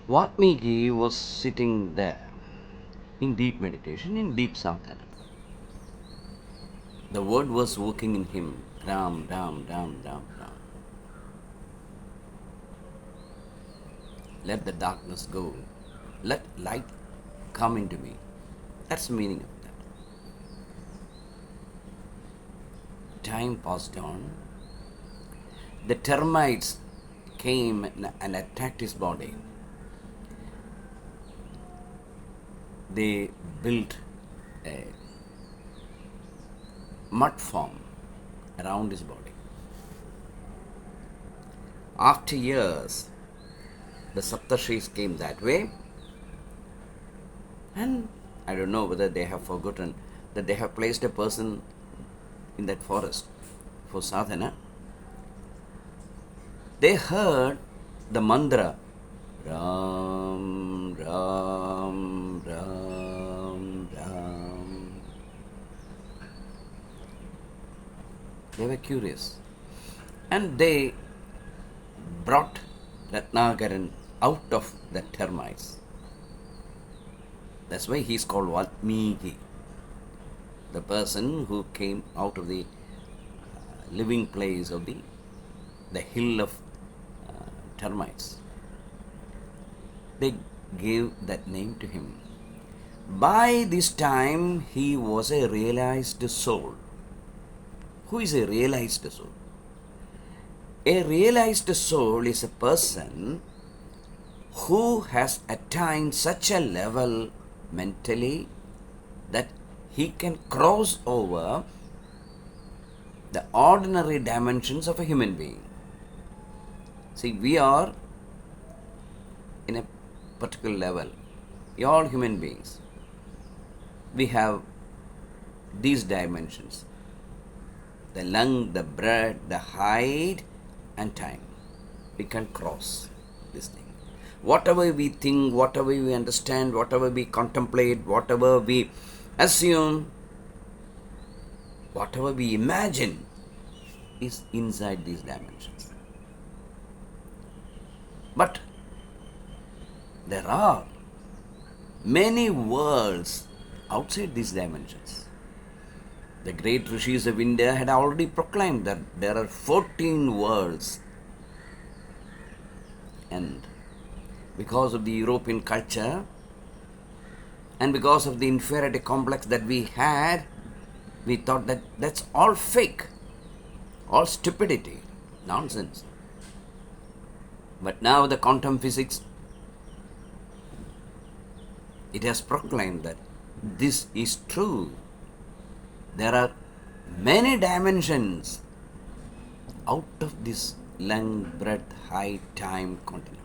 Valmiki was sitting there in deep meditation, in deep sadhana. The word was working in him, Ram, Ram, Ram, Ram, Ram. Let the darkness go. Let light come into me. That's the meaning of that. Time passed on. The termites came and attacked his body. They built a mud farm around his body. After years, the Saptarshis came that way, and I don't know whether they have forgotten that they have placed a person in that forest for sadhana. They heard the mantra Ram, Ram, Ram, Ram. They were curious, and they brought Ratnagaran out of the termites. That's why he is called Valmiki, the person who came out of the living place of the hill of termites. They gave that name to him. By this time, he was a realized soul. Who is a realized soul? A realized soul is a person who has attained such a level mentally that he can cross over the ordinary dimensions of a human being. See, we are in a particular level. We are all human beings. We have these dimensions: the length, the breadth, the height, and time. We can cross this thing. Whatever we think, whatever we understand, whatever we contemplate, whatever we assume, whatever we imagine is inside these dimensions. But there are many worlds outside these dimensions. The great rishis of India had already proclaimed that there are 14 worlds. And because of the European culture and because of the inferiority complex that we had, we thought that that's all fake, all stupidity, nonsense. But now the quantum physics, it has proclaimed that this is true. There are many dimensions out of this length, breadth, height, time continuum.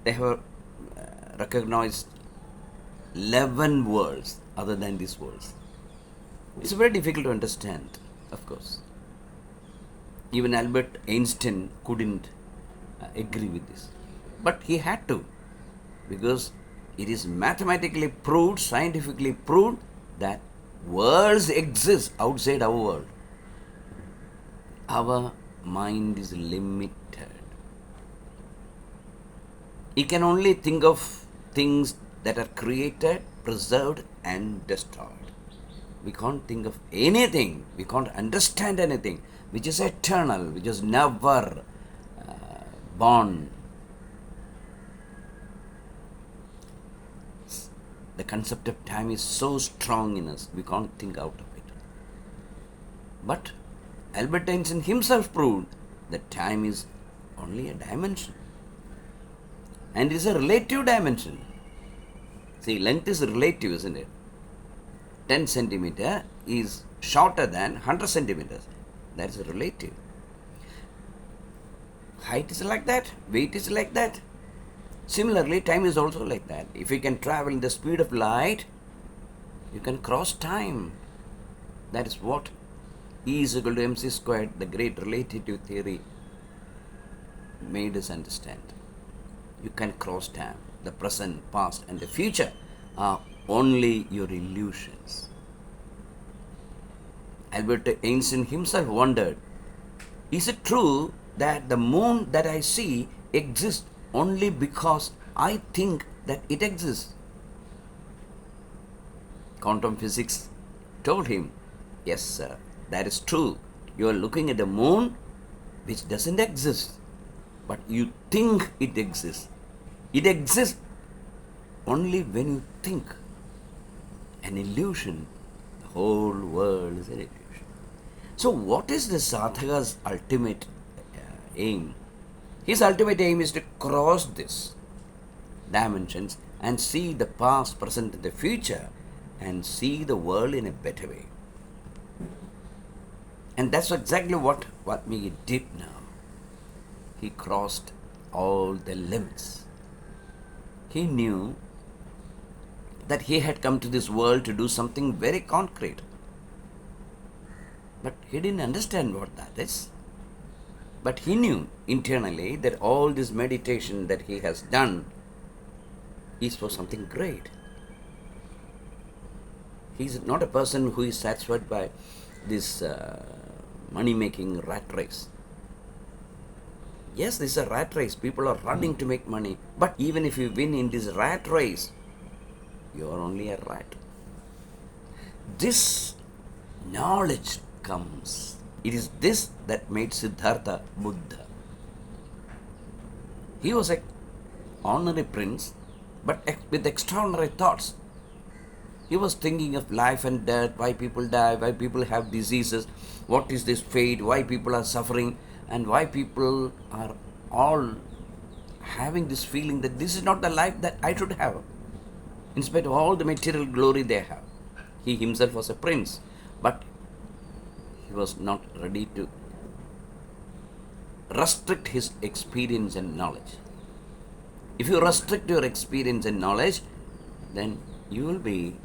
They have recognized 11 worlds other than these worlds. It's very difficult to understand, of course. Even Albert Einstein couldn't agree with this. But he had to, because it is mathematically proved, scientifically proved that worlds exist outside our world. Our mind is limited. It can only think of things that are created, preserved, and destroyed. We can't think of anything, we can't understand anything which is eternal, which is never born. The concept of time is so strong in us, we can't think out of it. But Albert Einstein himself proved that time is only a dimension. And it is a relative dimension. See, length is relative, isn't it? 10 centimeter is shorter than 100 centimeters. That is relative. Height is like that, weight is like that. Similarly, time is also like that. If you can travel in the speed of light, you can cross time. That is what E is equal to mc squared, the great relative theory, made us understand. You can cross time. The present, past, and the future are only your illusions. Albert Einstein himself wondered, is it true that the moon that I see exists only because I think that it exists? Quantum physics told him, yes, sir, that is true. You are looking at the moon which doesn't exist, but you think it exists. It exists only when you think. An illusion. The whole world is an illusion. So what is the sadhaka's ultimate aim? His ultimate aim is to cross these dimensions and see the past, present, and the future, and see the world in a better way. And that's exactly what Valmiki did now. He crossed all the limits. He knew that he had come to this world to do something very concrete. But he didn't understand what that is. But he knew internally that all this meditation that he has done is for something great. He is not a person who is satisfied by this money-making rat race. Yes, this is a rat race. People are running to make money. But even if you win in this rat race, you are only a rat. This knowledge comes. It is this that made Siddhartha Buddha. He was an ordinary prince, but with extraordinary thoughts. He was thinking of life and death, why people die, why people have diseases, what is this fate, why people are suffering, and why people are all having this feeling that this is not the life that I should have, in spite of all the material glory they have. He himself was a prince, but he was not ready to restrict his experience and knowledge. If you restrict your experience and knowledge, then you will be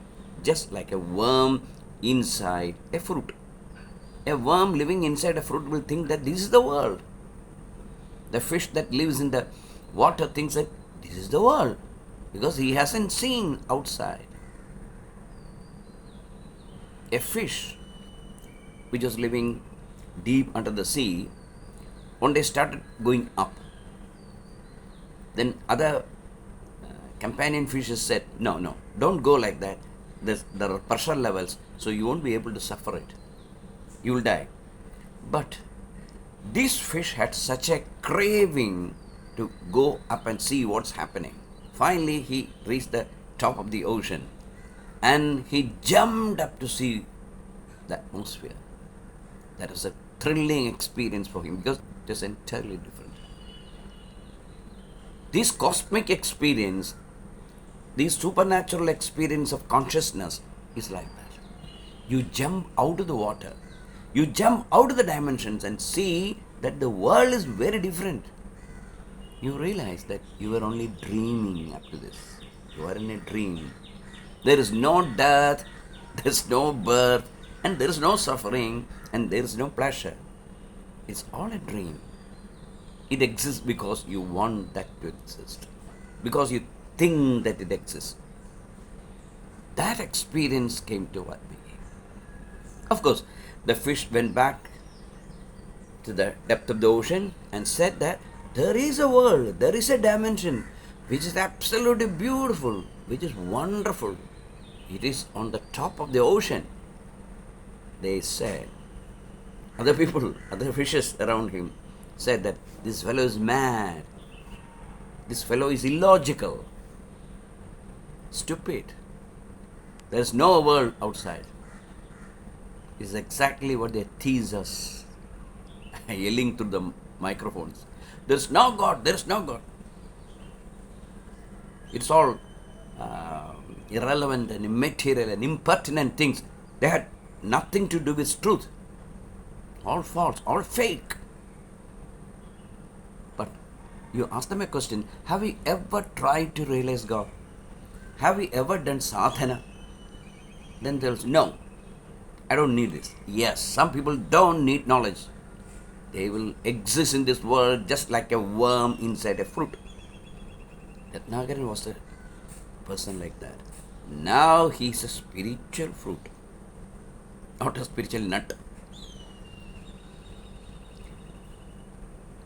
just like a worm inside a fruit. A worm living inside a fruit will think that this is the world. The fish that lives in the water thinks that this is the world, because he hasn't seen outside. A fish which was living deep under the sea, one day started going up. Then other companion fishes said, no, don't go like that. There are pressure levels, so you won't be able to suffer it. You will die. But this fish had such a craving to go up and see what's happening. Finally, he reached the top of the ocean and he jumped up to see the atmosphere. That was a thrilling experience for him because it was entirely different. This cosmic experience, this supernatural experience of consciousness is like that. You jump out of the water, you jump out of the dimensions and see that the world is very different. You realize that you are only dreaming up to this. You are in a dream. There is no death, there is no birth, and there is no suffering, and there is no pleasure. It's all a dream. It exists because you want that to exist, because you think that it exists. That experience came to Valmiki. Of course, the fish went back to the depth of the ocean and said that there is a world, there is a dimension which is absolutely beautiful, which is wonderful. It is on the top of the ocean. They said, other people, other fishes around him said that this fellow is mad, this fellow is illogical, stupid. There is no world outside. Is exactly what they tease us, yelling through the microphones. There is no God, there is no God. It's all irrelevant and immaterial and impertinent things. They had nothing to do with truth. All false, all fake. You ask them a question, have you ever tried to realize God? Have you ever done sadhana? Then they'll say, no, I don't need this. Yes, some people don't need knowledge. They will exist in this world just like a worm inside a fruit. Ratnagaran was a person like that. Now he is a spiritual fruit, not a spiritual nut.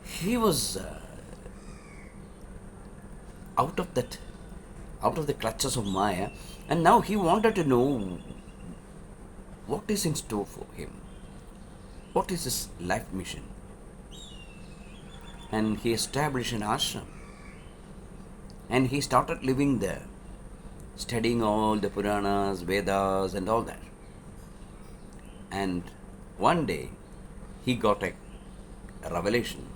He was out of the clutches of Maya, and now he wanted to know what is in store for him. What is his life mission? And he established an ashram. And he started living there, studying all the Puranas, Vedas, and all that. And one day, he got a revelation